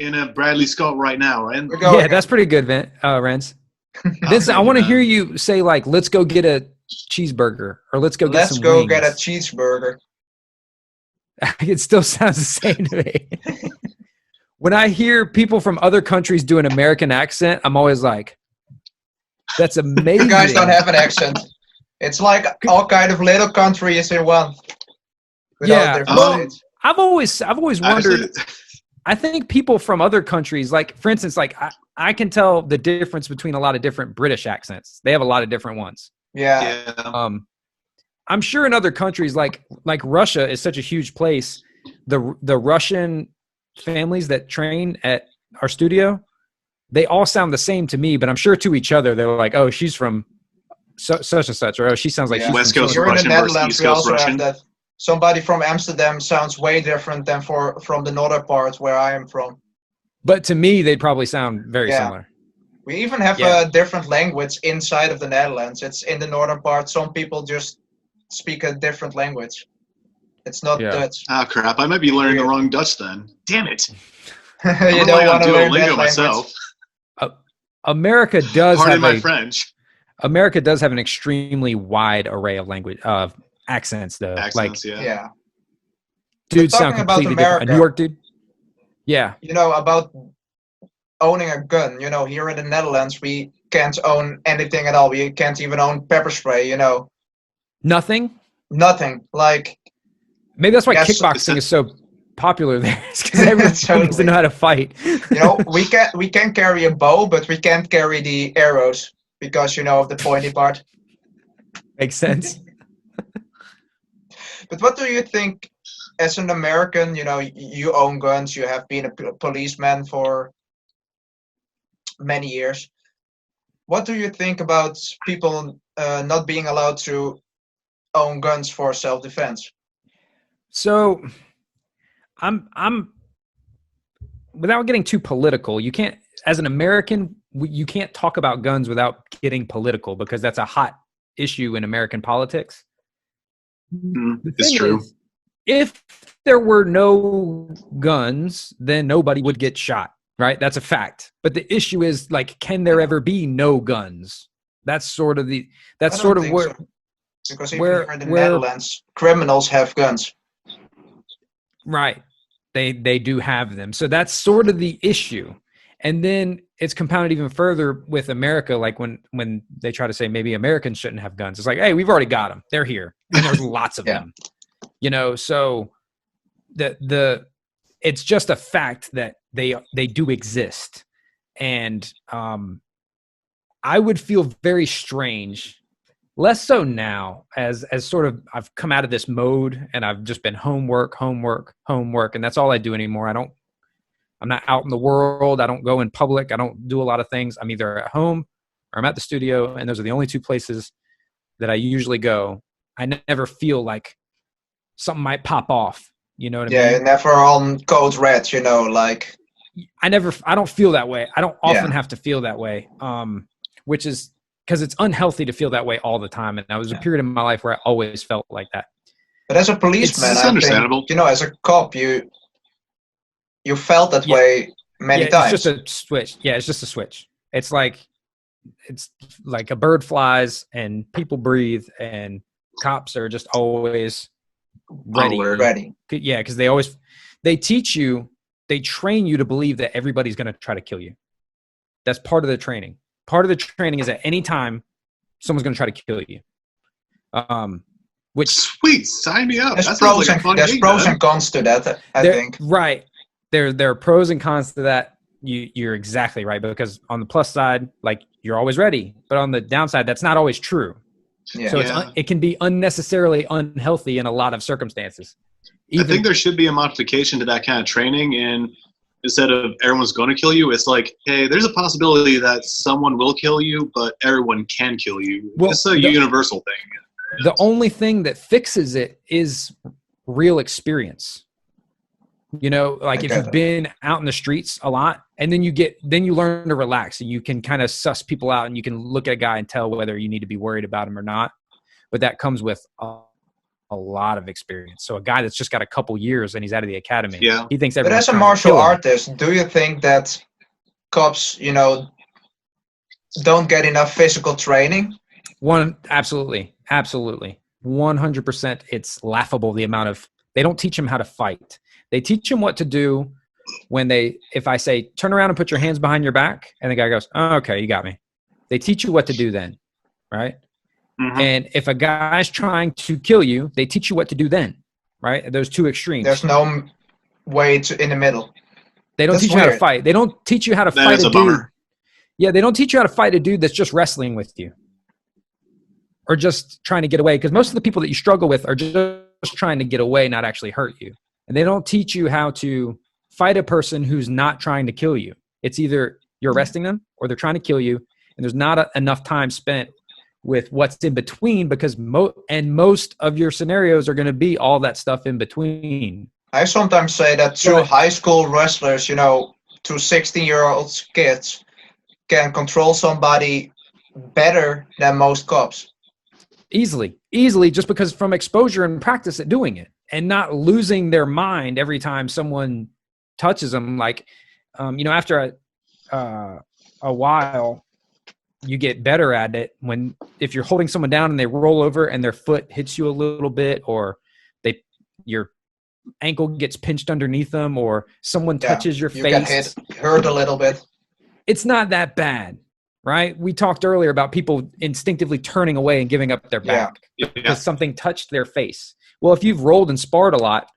in a Bradley Scott right now, right? Yeah, that's pretty good, Renz. Vince, I want to hear you say, like, let's go get a cheeseburger, or let's go get some wings. Let's go get a cheeseburger. It still sounds the same to me. When I hear people from other countries do an American accent, I'm always like, that's amazing. You guys don't have an accent. It's like all kind of little countries in one. Yeah. Well, I've always wondered. I think people from other countries, like, for instance, like I can tell the difference between a lot of different British accents. They have a lot of different ones. Yeah. I'm sure in other countries, like Russia is such a huge place. The Russian families that train at our studio, they all sound the same to me, but I'm sure to each other they're like, "Oh, she's from such and such," or "Oh, she sounds like she's West from Coast You're Russian in the versus Netherlands. East We Coast also Russian. have that. Somebody from Amsterdam sounds way different than from the northern part where I am from. But to me, they'd probably sound very similar. We even have a different language inside of the Netherlands. It's in the northern part. Some people just speak a different language. It's not Dutch. Ah, crap. I might be learning the wrong Dutch then. Damn it. You don't want to learn that myself. America does Pardon have my French. America does have an extremely wide array of language accents, though. Accents, like, yeah. Dudes sound completely different. A New York dude. Yeah. You know, about owning a gun. You know, here in the Netherlands, we can't own anything at all. We can't even own pepper spray. You know. Nothing. Like. Maybe that's why kickboxing is so popular there. It's because everyone needs to know how to fight. You know, we can carry a bow, but we can't carry the arrows because, you know, of the pointy part. Makes sense. But what do you think, as an American, you know, you own guns, you have been a policeman for many years. What do you think about people not being allowed to own guns for self-defense? So, I'm without getting too political, you can't, as an American, you can't talk about guns without getting political because that's a hot issue in American politics. It's true. If there were no guns, then nobody would get shot, right? That's a fact. But the issue is, like, can there ever be no guns? That's sort of where, so. Because even here in the Netherlands, criminals have guns. Right. They do have them. So that's sort of the issue. And then it's compounded even further with America. Like when they try to say maybe Americans shouldn't have guns, it's like, hey, we've already got them. They're here. And there's lots of them. You know, so it's just a fact that they do exist. And I would feel very strange, less so now, as sort of I've come out of this mode and I've just been homework, and that's all I do anymore. I'm not out in the world. I don't go in public. I don't do a lot of things. I'm either at home or I'm at the studio, and those are the only two places that I usually go. I never feel like something might pop off. You know what I mean? Yeah, never on code red, you know, like. I don't feel that way. I don't often have to feel that way, which is because it's unhealthy to feel that way all the time. And there was a period in my life where I always felt like that. But as a policeman, it's understandable. You know, as a cop, you felt that way many times. It's just a switch. Yeah, it's just a switch. It's like a bird flies and people breathe, and cops are just always ready. Yeah, because they teach you, they train you to believe that everybody's going to try to kill you. That's part of the training. Part of the training is at any time someone's going to try to kill you. Which sweet, sign me up. There's pros and cons to that. I think. Right. There are pros and cons to that. You're exactly right, because on the plus side, like, you're always ready, but on the downside, that's not always true. Yeah. So it can be unnecessarily unhealthy in a lot of circumstances. I think there should be a modification to that kind of training, and instead of everyone's going to kill you, it's like, hey, there's a possibility that someone will kill you, but everyone can kill you. Well, it's a universal thing. The only thing that fixes it is real experience. You know, like if you've been out in the streets a lot, and then you learn to relax, and you can kind of suss people out, and you can look at a guy and tell whether you need to be worried about him or not. But that comes with a a lot of experience. So a guy that's just got a couple years and he's out of the academy, Yeah. he thinks But everyone's as a trying to martial kill him. artist, do you think that cops, don't get enough physical training? Absolutely. 100%. It's laughable the amount of, they don't teach him how to fight. They teach him what to do if I say, turn around and put your hands behind your back, and the guy goes, oh, okay, you got me. They teach you what to do then, right? Mm-hmm. And if a guy's trying to kill you, they teach you what to do then, right? Those two extremes. There's no way in the middle. They don't teach you how to fight. They don't teach you how to fight a dude. Bummer. Yeah, they don't teach you how to fight a dude that's just wrestling with you or just trying to get away, because most of the people that you struggle with are just trying to get away, not actually hurt you. And they don't teach you how to fight a person who's not trying to kill you. It's either you're arresting them or they're trying to kill you, and there's not enough time spent with what's in between, because most of your scenarios are going to be all that stuff in between. I sometimes say that two high school wrestlers, two 16-year-old kids can control somebody better than most cops. Easily, just because from exposure and practice at doing it, and not losing their mind every time someone touches them. Like, after a while, you get better at it if you're holding someone down and they roll over and their foot hits you a little bit, or your ankle gets pinched underneath them, or someone touches your face. Get hurt a little bit. It's not that bad, right? We talked earlier about people instinctively turning away and giving up their back because something touched their face. Well, if you've rolled and sparred a lot,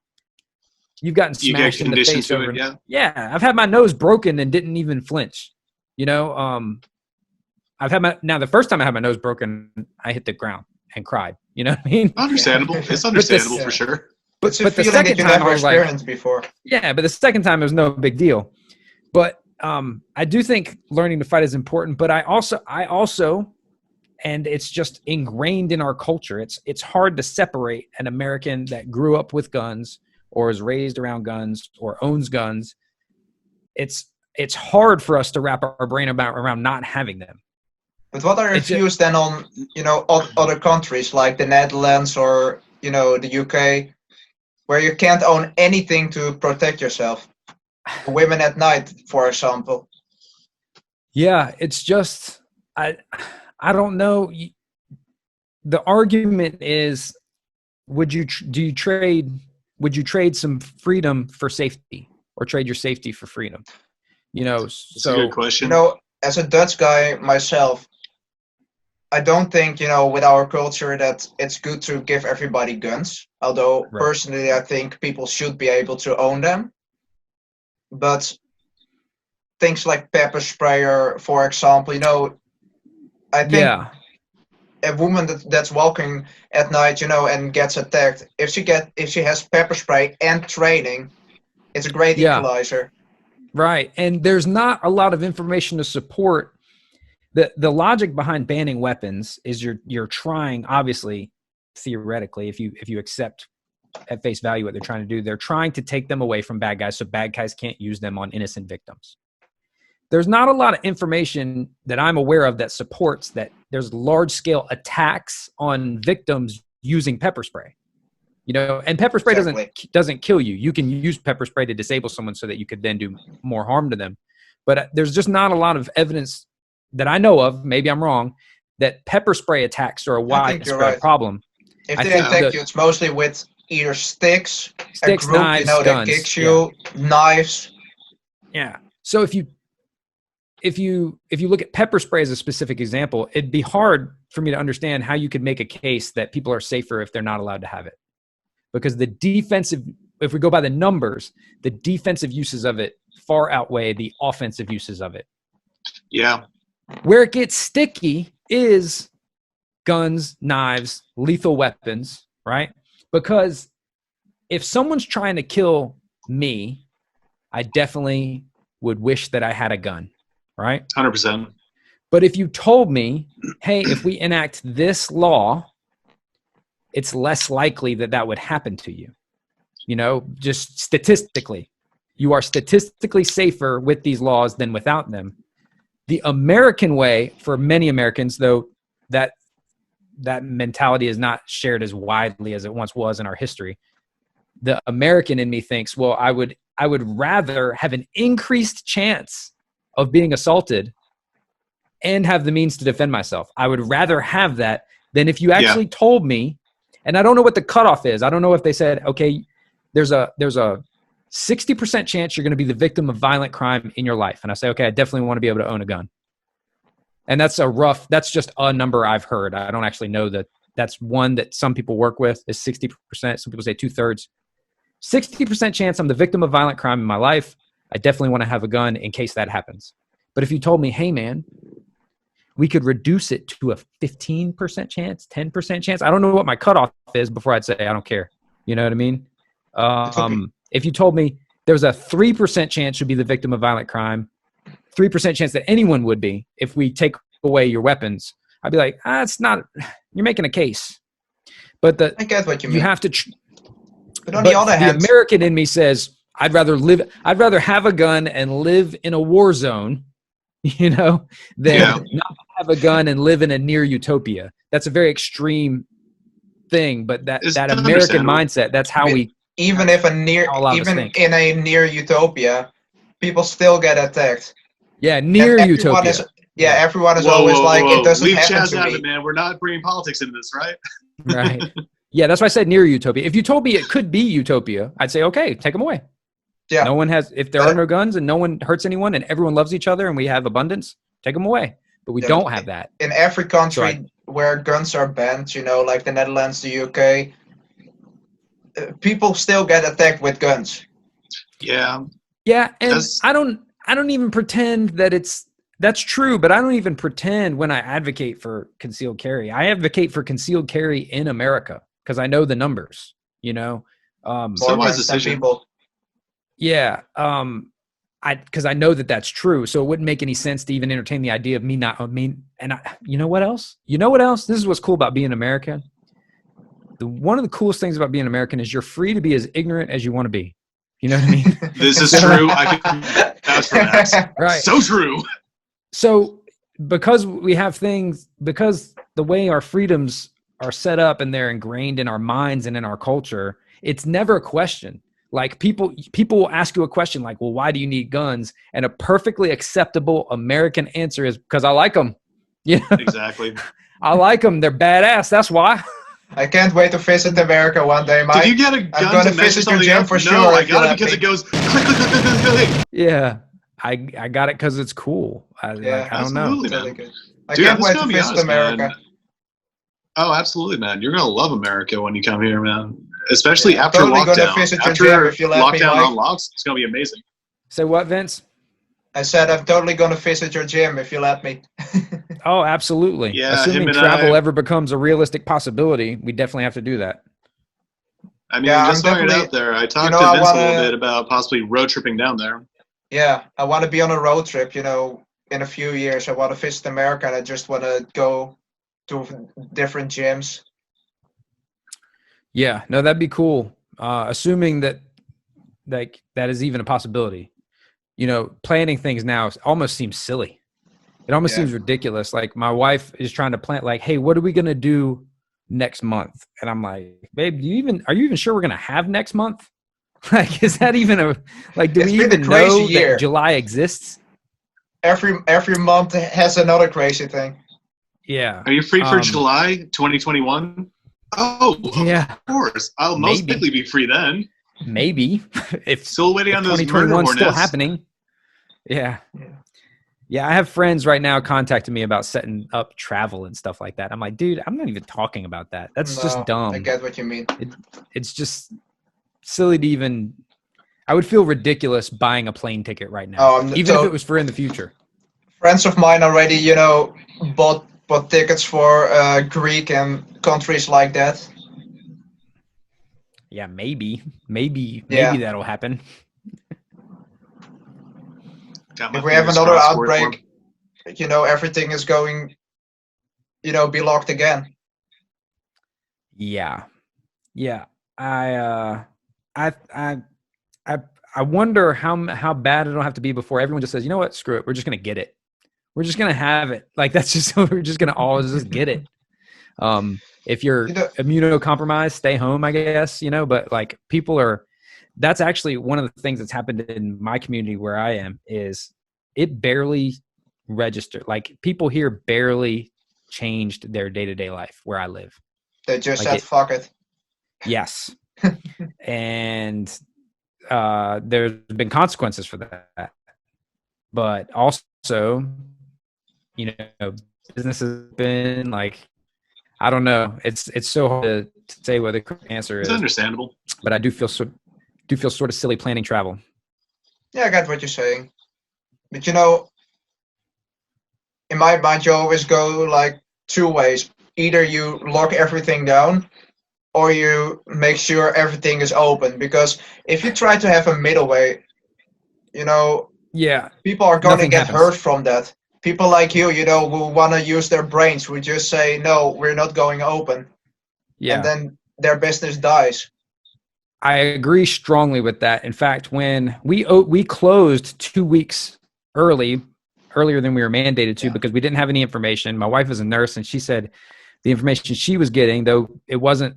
you've gotten smashed in the face over. Yeah, I've had my nose broken and didn't even flinch. I've had the first time I had my nose broken, I hit the ground and cried. You know what I mean? Understandable. It's understandable for sure. But the second time I was like, before. Yeah, but the second time it was no big deal. But I do think learning to fight is important. But I also, and it's just ingrained in our culture. It's hard to separate an American that grew up with guns or is raised around guns or owns guns. It's hard for us to wrap our brain around not having them. But what are your views then on other countries like the Netherlands or the UK, where you can't own anything to protect yourself? Women at night, for example. Yeah, it's just I don't know. The argument is, would you trade some freedom for safety, or trade your safety for freedom? That's a good question. As a Dutch guy myself, I don't think, with our culture that it's good to give everybody guns. Although personally, I think people should be able to own them. But things like pepper sprayer, for example, I think a woman that's walking at night, and gets attacked, if she has pepper spray and training, it's a great equalizer. Right. And there's not a lot of information to support the logic behind banning weapons. Is you're trying, obviously, theoretically, if you accept at face value what they're trying to do, they're trying to take them away from bad guys so bad guys can't use them on innocent victims. There's not a lot of information that I'm aware of that supports that there's large scale attacks on victims using pepper spray. And pepper spray doesn't kill you. You can use pepper spray to disable someone so that you could then do more harm to them. But there's just not a lot of evidence that I know of, maybe I'm wrong, that pepper spray attacks are a widespread problem. If they attack you, it's mostly with either sticks, a group, knives, that guns, kicks you, knives. Yeah. So if you look at pepper spray as a specific example, it'd be hard for me to understand how you could make a case that people are safer if they're not allowed to have it. Because if we go by the numbers, the defensive uses of it far outweigh the offensive uses of it. Yeah. Where it gets sticky is guns, knives, lethal weapons, right? Because if someone's trying to kill me, I definitely would wish that I had a gun, right? 100%. But if you told me, hey, if we enact this law, it's less likely that would happen to you. Just statistically, you are statistically safer with these laws than without them. The American way, for many Americans, though, that that mentality is not shared as widely as it once was in our history. The American in me thinks, well, I would rather have an increased chance of being assaulted and have the means to defend myself. I would rather have that than if you actually told me, and I don't know what the cutoff is. I don't know if they said, okay, there's a 60% chance you're going to be the victim of violent crime in your life. And I say, okay, I definitely want to be able to own a gun. And that's just a number I've heard. I don't actually know that that's one that some people work with is 60%. Some people say 2/3. 60% chance I'm the victim of violent crime in my life. I definitely want to have a gun in case that happens. But if you told me, hey man, we could reduce it to a 15% chance, 10% chance. I don't know what my cutoff is before I'd say, I don't care. You know what I mean? If you told me there's a 3% chance you'll be the victim of violent crime, 3% chance that anyone would be if we take away your weapons, I'd be like, it's not, you're making a case. But I get what you mean. You have to, but on the other hand, the American in me says, I'd rather have a gun and live in a war zone, than not have a gun and live in a near utopia. That's a very extreme thing, but that American mindset, that's how we, even in a near utopia, people still get attacked. Yeah, near utopia. Everyone is always like, it doesn't happen to me. It, man. We're not bringing politics into this, right? Right. Yeah, that's why I said near utopia. If you told me it could be utopia, I'd say, okay, take them away. Yeah. No one has, if there are no guns and no one hurts anyone and everyone loves each other and we have abundance, take them away. But we don't have that. In every country where guns are banned, like the Netherlands, the UK, people still get attacked with guns. Yeah. Yeah, and I don't even pretend that that's true, but I don't even pretend when I advocate for concealed carry. I advocate for concealed carry in America because I know the numbers, Someone's decision. People. Yeah. Because I know that that's true. So it wouldn't make any sense to even entertain the idea of me not, you know what else? This is what's cool about being American. One of the coolest things about being American is you're free to be as ignorant as you want to be. You know what I mean? This is true. I can vouch for that. Right. So true. So because the way our freedoms are set up and they're ingrained in our minds and in our culture, it's never a question. Like people will ask you a question like, well, why do you need guns? And a perfectly acceptable American answer is because I like them. Yeah, exactly. I like them. They're badass. That's why. I can't wait to visit America one day, Mike. Did you get a gun? I'm going to visit your gym for sure. No, I got it because it goes click, click, click, click, click, click. Yeah, I got it because it's cool. I don't know. Really good. I can't wait to visit America. Man. Oh, absolutely, man. You're going to love America when you come here, man. Especially after lockdown. After lockdown unlocks, it's going to be amazing. Say what, Vince? I said I'm totally going to visit your gym if you let me. Oh, absolutely. Yeah, assuming travel ever becomes a realistic possibility, we definitely have to do that. I mean, just throwing it out there. I talked to Vince a little bit about possibly road tripping down there. Yeah, I want to be on a road trip, in a few years. I want to visit America and I just want to go to different gyms. Yeah, no, that'd be cool. Assuming that that is even a possibility. Planning things now almost seems silly. It almost seems ridiculous. Like my wife is trying to plan like, hey, what are we going to do next month? And I'm like, babe, are you even sure we're going to have next month? Like, is that even do we even know that July exists? Every month has another crazy thing. Yeah. Are you free for July 2021? Oh, yeah. Of course. I'll most likely be free then. Maybe. If still waiting on those 2021 still happening. Yeah. Yeah, I have friends right now contacting me about setting up travel and stuff like that. I'm like, dude, I'm not even talking about that. That's just dumb. I get what you mean. It's just silly to even. I would feel ridiculous buying a plane ticket right now, even if it was for in the future. Friends of mine already, bought tickets for Greek and countries like that. Yeah, maybe that'll happen. If we have another outbreak, everything is going, be locked again. Yeah. I wonder how bad it'll have to be before everyone just says, you know what, screw it, we're just gonna get it. We're just gonna have it. Like that's just we're just gonna always just get it. If you're immunocompromised, stay home, I guess, but like that's actually one of the things that's happened in my community where I am is it barely registered. Like people here barely changed their day-to-day life where I live. They just said, fuck it. Yes. And there's been consequences for that. But also, business has been like, I don't know. It's so hard to say what the correct answer is. It's understandable. But I do feel sort of silly planning travel. Yeah, I get what you're saying. But in my mind, you always go like two ways. Either you lock everything down, or you make sure everything is open. Because if you try to have a middle way, people are going to get hurt from that. People like you, who want to use their brains, would just say, no, we're not going open. Yeah. And then their business dies. I agree strongly with that. In fact, when we closed 2 weeks earlier than we were mandated to, because we didn't have any information. My wife is a nurse, and she said the information she was getting, though it wasn't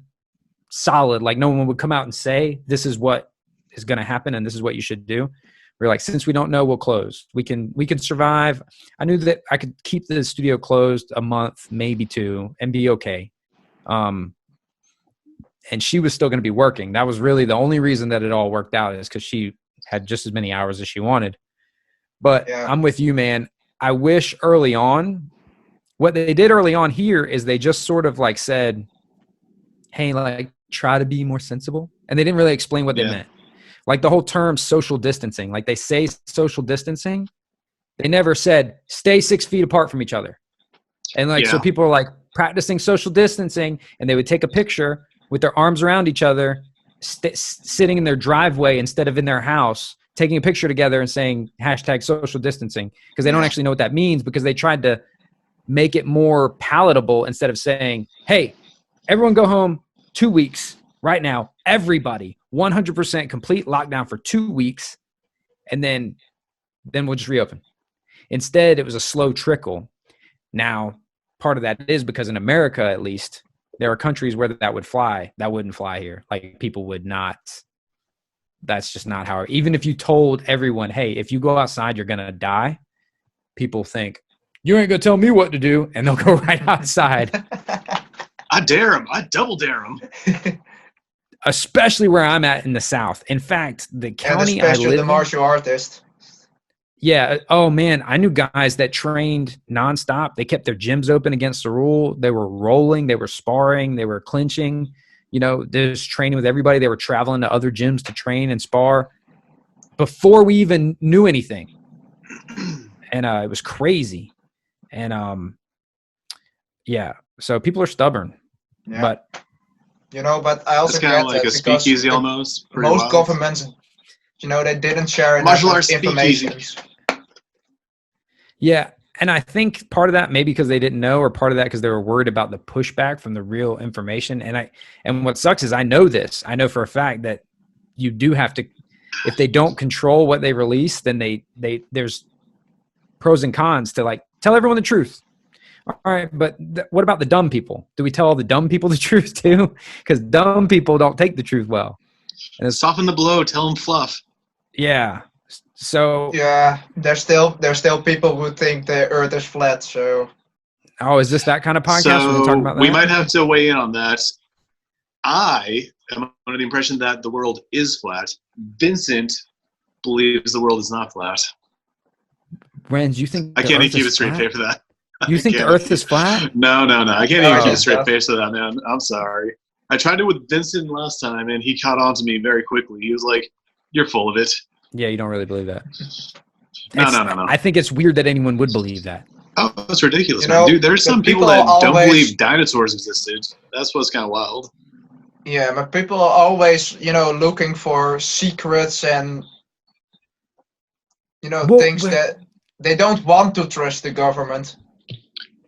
solid, like no one would come out and say, this is what is going to happen and this is what you should do. We're like, since we don't know, we'll close. We can survive. I knew that I could keep the studio closed a month, maybe 2, and be okay. And she was still going to be working. That was really the only reason that it all worked out, is because she had just as many hours as she wanted. But I'm with you, man. I wish early on, what they did early on here is they just sort of like said, hey, like try to be more sensible. And they didn't really explain what they meant. Like the whole term social distancing, like they say social distancing, they never said stay 6 feet apart from each other. And like, so people are like practicing social distancing, and they would take a picture with their arms around each other, sitting in their driveway instead of in their house, taking a picture together and saying #social distancing, because they don't actually know what that means, because they tried to make it more palatable instead of saying, hey, everyone go home 2 weeks right now, everybody 100% complete lockdown for 2 weeks, and then we'll just reopen. Instead, it was a slow trickle. Now, part of that is because in America, at least, there are countries where that would fly. That wouldn't fly here. Like people would not. That's just not how. Even if you told everyone, hey, if you go outside, you're going to die, people think, you ain't going to tell me what to do, and they'll go right outside. I dare them. I double dare them. Especially where I'm at in the South. In fact, the county I live in. Especially the martial artist. Yeah. Oh, man. I knew guys that trained nonstop. They kept their gyms open against the rule. They were rolling. They were sparring. They were clinching. They're just training with everybody. They were traveling to other gyms to train and spar before we even knew anything. And it was crazy. And, so people are stubborn. Yeah. But but I also it's kind of like a speakeasy almost. Most governments, they didn't share enough information. Yeah, and I think part of that maybe because they didn't know, or part of that because they were worried about the pushback from the real information. And what sucks is I know this. I know for a fact that you do have to, if they don't control what they release, then there's pros and cons to like tell everyone the truth. All right, but what about the dumb people? Do we tell all the dumb people the truth too? Because dumb people don't take the truth well. And soften the blow. Tell them fluff. Yeah. So there's still people who think the Earth is flat. So, is this that kind of podcast? So we're talking about that? We might have to weigh in on that. I am under the impression that the world is flat. Vincent believes the world is not flat. Renz, you think I can't even keep a straight face for that? You think the Earth is flat? No. I can't even keep a straight face for that, man. I'm sorry. I tried it with Vincent last time, and he caught on to me very quickly. He was like, "You're full of it." Yeah, you don't really believe that. No. I think it's weird that anyone would believe that. Oh, that's ridiculous, man. Dude, there's some people that don't believe dinosaurs existed. That's what's kind of wild. Yeah, but people are always, looking for secrets and, things that they don't want to trust the government.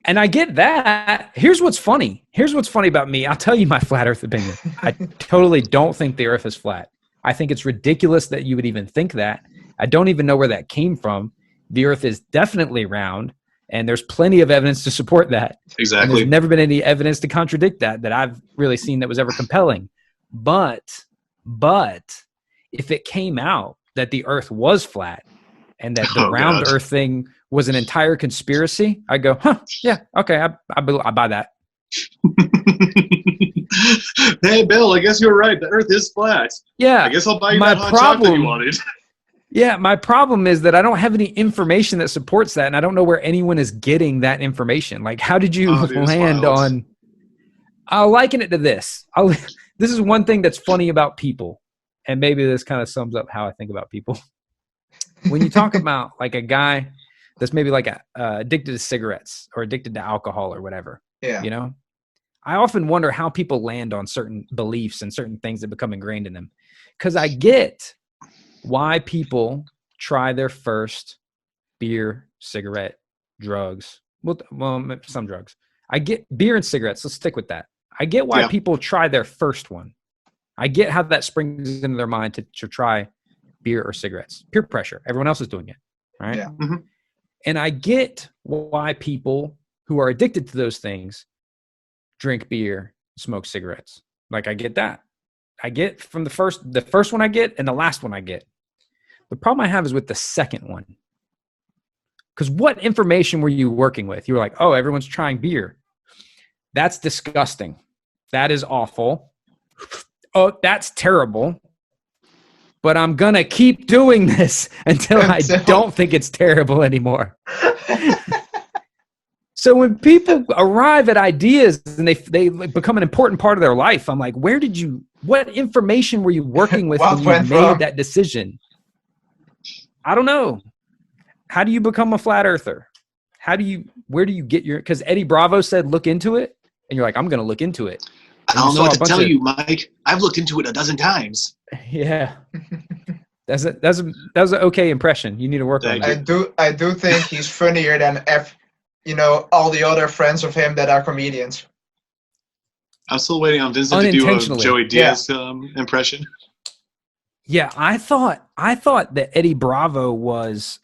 And I get that. Here's what's funny. Here's what's funny about me. I'll tell you my flat Earth opinion. I totally don't think the Earth is flat. I think it's ridiculous that you would even think that. I don't even know where that came from. The Earth is definitely round. And there's plenty of evidence to support that. Exactly. And there's never been any evidence to contradict that I've really seen that was ever compelling. But if it came out that the earth was flat and that the round earth thing was an entire conspiracy, I'd go, yeah, okay, I buy that. Hey, Bill, I guess you were right. The earth is flat. Yeah. I guess I'll buy you that hot chocolate you wanted. Yeah, my problem is that I don't have any information that supports that, and I don't know where anyone is getting that information. Like, how did you land on... I'll liken it to this. This is one thing that's funny about people, and maybe this kind of sums up how I think about people. When you talk about like a guy that's maybe like addicted to cigarettes or addicted to alcohol or whatever, you know, I often wonder how people land on certain beliefs and certain things that become ingrained in them. Because I get why people try their first beer, cigarette, drugs. Well, some drugs. I get beer and cigarettes. Let's stick with that. I get why people try their first one. I get how that springs into their mind to try beer or cigarettes. Peer pressure. Everyone else is doing it, right? Yeah. Mm-hmm. And I get why people who are addicted to those things drink beer, smoke cigarettes. Like, I get that. I get from the first one I get and the last one I get. The problem I have is with the second one. Because what information were you working with? You were like, oh, everyone's trying beer. That's disgusting. That is awful. Oh, that's terrible. But I'm going to keep doing this until I don't think it's terrible anymore. So when people arrive at ideas and they become an important part of their life, I'm like, what information were you working with when you made that decision? I don't know. How do you become a flat earther? Where do you get because Eddie Bravo said, look into it. And you're like, I'm going to look into it. I don't know what to tell you, Mike. I've looked into it 12 times. Yeah. That was an okay impression. You need to work on that. I do think he's funnier than all the other friends of him that are comedians. I'm still waiting on Vincent to do a Joey Diaz impression. Yeah, I thought that Eddie Bravo was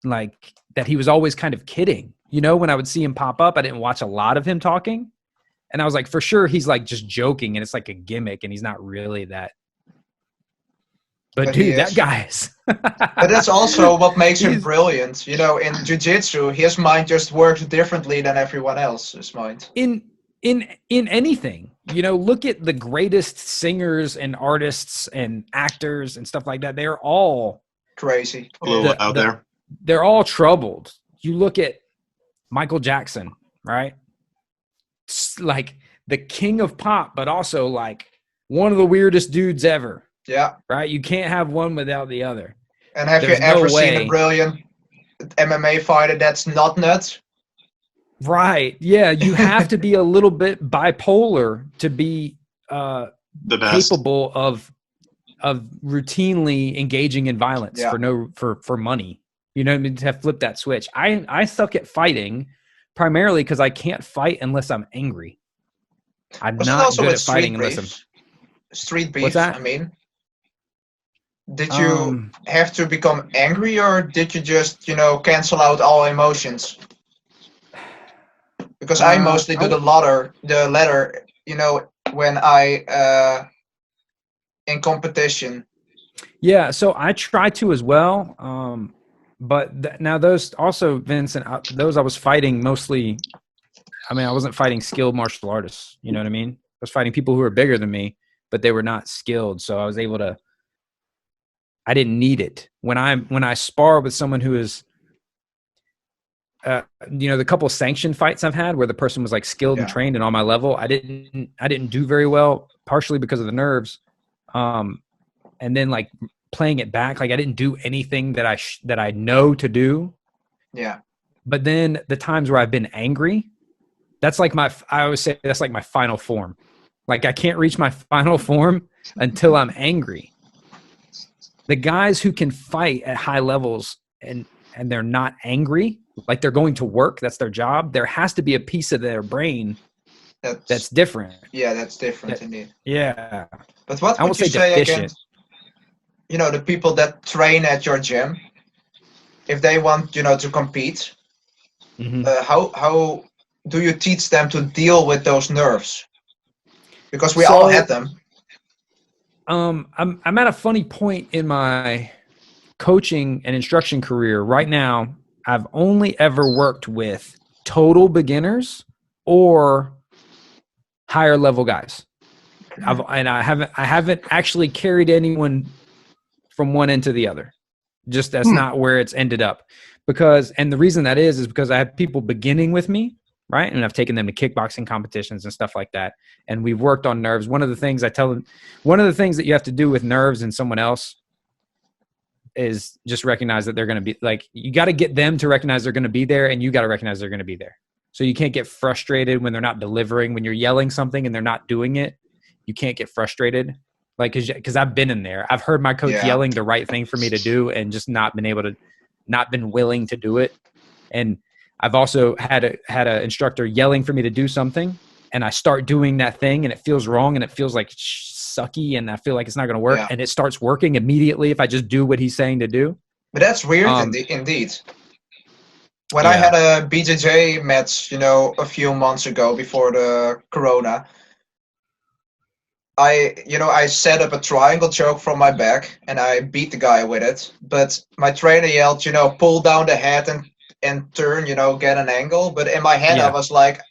like that he was always kind of kidding. You know, when I would see him pop up, I didn't watch a lot of him talking. And I was like, for sure, he's like just joking and it's like a gimmick and he's not really that. But dude, that guy is. But that's also what makes him brilliant. You know, in jiu-jitsu, his mind just works differently than everyone else's mind. In anything, you know, look at the greatest singers and artists and actors and stuff like that. They're all crazy. A little out there. They're all troubled. You look at Michael Jackson, right? It's like the king of pop, but also like one of the weirdest dudes ever. Yeah. Right? You can't have one without the other. And have you ever seen a brilliant MMA fighter that's not nuts? Right. Yeah. You have to be a little bit bipolar to be the best. Capable of routinely engaging in violence for money. You know what I mean? To have flipped that switch. I suck at fighting primarily because I can't fight unless I'm angry. I'm not good at fighting unless I'm street beef. What's that? I mean, did you have to become angry or did you just, cancel out all emotions? Because I mostly do the latter, when I in competition. Yeah, so I try to as well. But now those also, Vincent, those I was fighting mostly. I mean, I wasn't fighting skilled martial artists. You know what I mean? I was fighting people who were bigger than me, but they were not skilled. So I was able to. I didn't need it when I spar with someone who is. The couple of sanctioned fights I've had where the person was like skilled and trained and on my level, I didn't do very well, partially because of the nerves. And then like playing it back, like I didn't do anything that I know to do. Yeah. But then the times where I've been angry, that's like I always say that's like my final form. Like I can't reach my final form until I'm angry. The guys who can fight at high levels and they're not angry, like they're going to work, that's their job, there has to be a piece of their brain that's different. Yeah, that's different indeed. Yeah. But what would you say against, the people that train at your gym, if they want, to compete, How do you teach them to deal with those nerves? Because we all had them. I'm at a funny point in my coaching and instruction career right now. I've only ever worked with total beginners or higher level guys. I haven't actually carried anyone from one end to the other. Just that's not where it's ended up. And the reason that is because I have people beginning with me, right? And I've taken them to kickboxing competitions and stuff like that. And we've worked on nerves. One of the things I tell them, one of the things that you have to do with nerves and someone else is just recognize that they're going to be like, you got to get them to recognize they're going to be there, and you got to recognize they're going to be there. So you can't get frustrated when they're not delivering. When you're yelling something and they're not doing it, you can't get frustrated. Like, cause I've been in there. I've heard my coach yelling the right thing for me to do and just not been willing to do it. And I've also had a instructor yelling for me to do something, and I start doing that thing and it feels wrong and it feels like sucky and I feel like it's not going to work, and it starts working immediately if I just do what he's saying to do. But that's weird indeed. When I had a BJJ match, a few months ago before the corona, I set up a triangle choke from my back and I beat the guy with it. But my trainer yelled, pull down the head and turn, get an angle. But in my head, I was like,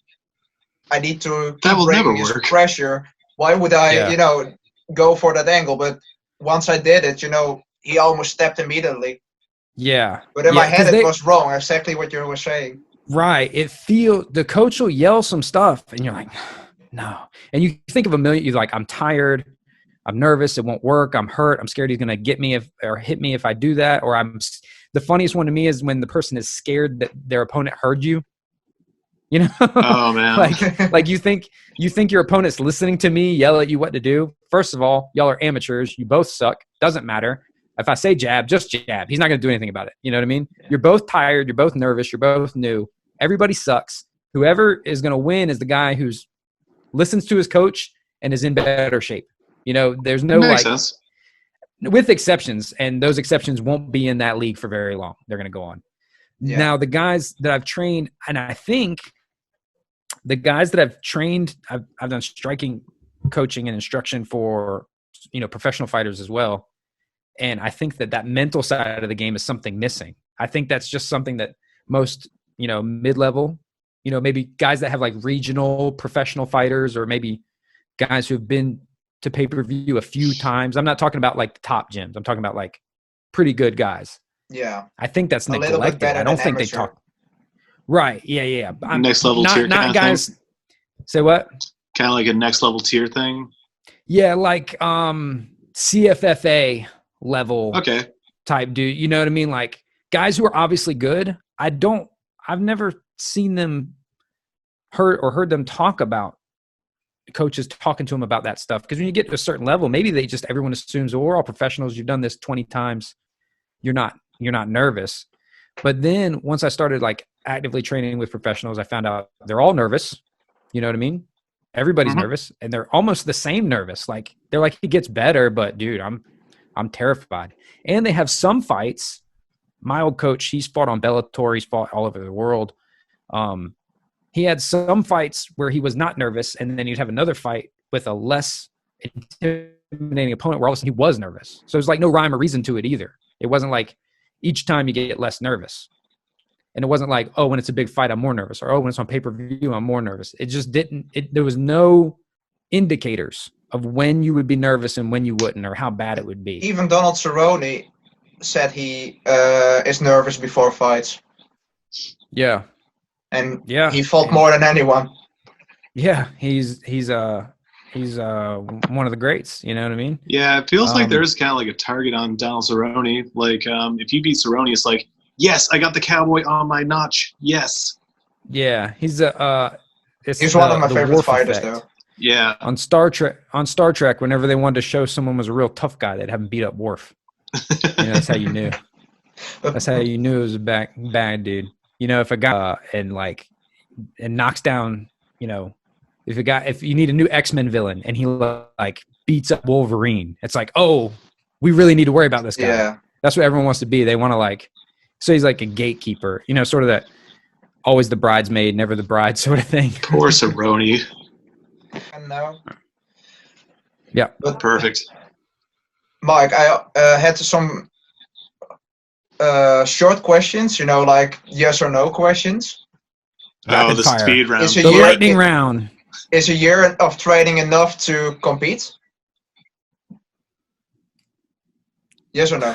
I need to keep bringing his pressure. Why would I, go for that angle? But once I did it, he almost stepped immediately. Yeah. But in my head, it was wrong. Exactly what you were saying. Right. The coach will yell some stuff and you're like, no. And you think of a million, you're like, I'm tired. I'm nervous. It won't work. I'm hurt. I'm scared he's going to get me or hit me if I do that. Or the funniest one to me is when the person is scared that their opponent heard you. Oh man. like you think your opponent's listening to me yell at you what to do. First of all, y'all are amateurs. You both suck. Doesn't matter. If I say jab, just jab. He's not going to do anything about it. You know what I mean? Yeah. You're both tired. You're both nervous. You're both new. Everybody sucks. Whoever is going to win is the guy who's listens to his coach and is in better shape. There's no sense. With exceptions, and those exceptions won't be in that league for very long. They're going to go on. Yeah. Now, the guys that I've trained, and I think the guys that I've trained, I've done striking coaching and instruction for, professional fighters as well. And I think that mental side of the game is something missing. I think that's just something that most, mid-level, maybe guys that have like regional professional fighters, or maybe guys who've been to pay-per-view a few times. I'm not talking about like the top gyms. I'm talking about like pretty good guys. Yeah. I think that's neglected. I don't think they talk. Right. Yeah. Next level tier not guys. Thing? Say what? Kind of like a next level tier thing. Yeah. Like, CFFA level type dude. You know what I mean? Like guys who are obviously good. I've never seen them heard them talk about coaches talking to them about that stuff. Because when you get to a certain level, maybe everyone assumes, well, we're all professionals. You've done this 20 times. You're not nervous. But then once I started like actively training with professionals, I found out they're all nervous. You know what I mean? Everybody's nervous, and they're almost the same nervous. Like they're like, it gets better, but dude, I'm terrified. And they have some fights. My old coach, he's fought on Bellator. He's fought all over the world. He had some fights where he was not nervous, and then he'd have another fight with a less intimidating opponent where all of a sudden he was nervous. So there's like no rhyme or reason to it either. It wasn't like each time you get less nervous. And it wasn't like, oh, when it's a big fight, I'm more nervous. Or, oh, when it's on pay-per-view, I'm more nervous. It just didn't – there was no indicators of when you would be nervous and when you wouldn't, or how bad it would be. Even Donald Cerrone said he is nervous before fights. Yeah. And he fought more than anyone. Yeah, he's one of the greats. You know what I mean? Yeah, it feels like there's kind of like a target on Donald Cerrone. Like, if you beat Cerrone, it's like, yes, I got the cowboy on my notch. Yes. Yeah, he's one of my favorite fighters, though. Yeah. On Star Trek, whenever they wanted to show someone was a real tough guy, they'd have him beat up Worf. That's how you knew. That's how you knew it was a bad dude. If a guy and knocks down, if you need a new X-Men villain and he like beats up Wolverine, it's like, oh, we really need to worry about this guy. Yeah. That's what everyone wants to be. They want to so he's like a gatekeeper, sort of that always the bridesmaid, never the bride sort of thing. Poor Cerrone. And now, Yeah. but Perfect. Mike, I had some short questions. You know, like yes or no questions. Rapid the fire. speed round. Is a The year- lightning round. Is a year of training enough to compete? Yes or no?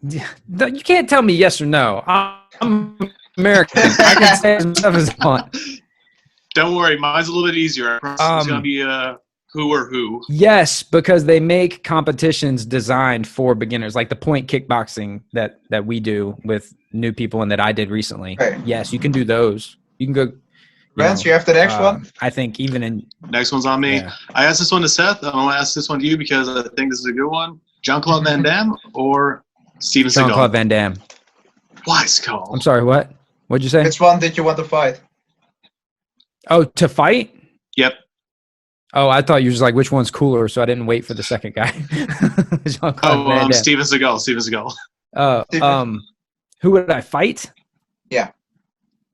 You can't tell me yes or no. I'm American. I can say as much as I want. Don't worry, mine's a little bit easier. I promise it's gonna be who or who. Yes, because they make competitions designed for beginners, like the point kickboxing that we do with new people and that I did recently. Okay. Yes, you can do those. You can go. Rance, you have the next one? I think even in Next one's on me. Yeah. I asked this one to Seth. I'm gonna ask this one to you because I think this is a good one. Jean-Claude Van Damme or Steven Seagal? Jean-Claude Van Damme. Wise call. I'm sorry, what? What'd you say? Which one did you want to fight? Oh, to fight? Yep. Oh, I thought you were just like, which one's cooler, so I didn't wait for the second guy. Jean-Claude Van Damme. Steven Seagal. Steven Seagal. Who would I fight?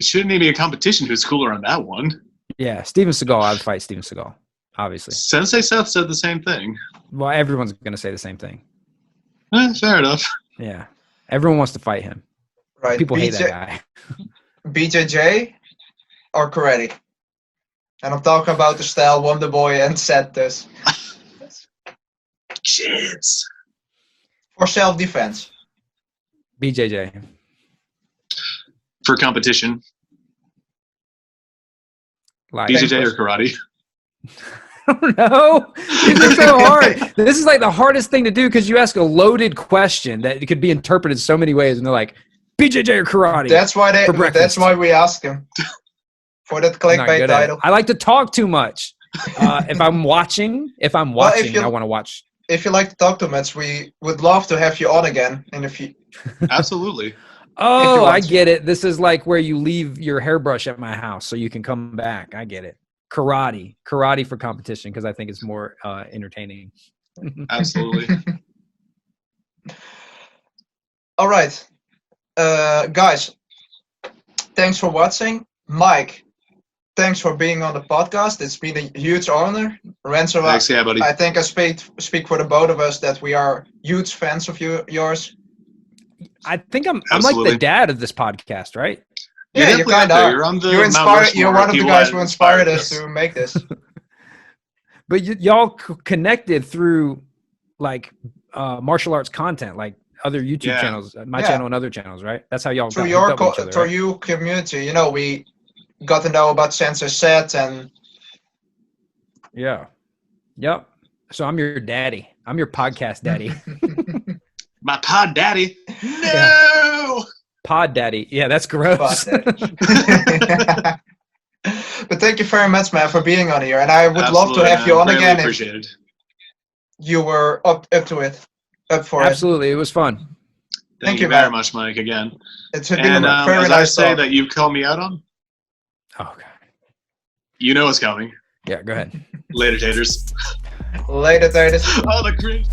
It shouldn't even be a competition. Who's cooler on that one? Yeah, Steven Seagal. I'd fight Steven Seagal, obviously. Sensei Seth said the same thing. Well, everyone's going to say the same thing. Fair enough. Yeah. Everyone wants to fight him. Right. People hate that guy. BJJ or karate? And I'm talking about the style Wonder Boy and Santos. Chance. For self-defense. BJJ. For competition. Like, BJJ or karate? I don't know. These are so hard. This is like the hardest thing to do because you ask a loaded question that it could be interpreted so many ways, and they're like, BJJ or karate? That's why for breakfast. That's why we ask him for that I'm not clickbait good at it. title. I like to talk too much. If I'm watching, you- I want to watch. If you like to talk to us, we would love to have you on again in the future. Absolutely. Oh, want I to. get it. This is like where you leave your hairbrush at my house so you can come back. I get it. Karate for competition because I think it's more entertaining. Absolutely. All right, guys. Thanks for watching, Mike. Thanks for being on the podcast. It's been a huge honor. Ransom, Thanks, yeah, buddy. I think I speak for the both of us that we are huge fans of yours. I think I'm like Absolutely. the dad of this podcast, right? Yeah, you definitely kind up there. of. You're on the You Mount inspired. You're Rushmore one of the people guys that who inspired us us. to make this. But y'all connected through like martial arts content, like other YouTube channels, my channel and other channels, right? That's how y'all Through got your hooked up with each other, through right? your community, you know, we got to know about Sensei Set and Yeah. Yep. So I'm your daddy. I'm your podcast daddy. My pod daddy. No. Yeah. Pod daddy. Yeah, that's gross. But thank you very much, man, for being on here. And I would love to Absolutely, have you man. on Greatly again if appreciated. you were up to it, up for it. Absolutely. It was fun. Thank you, you very man. much, Mike, again. It's been And a very as nice I say talk. that you've called me out on, Oh, God. you know what's coming. Yeah, go ahead. Later, taters. Later, Titus. Oh, the cringe.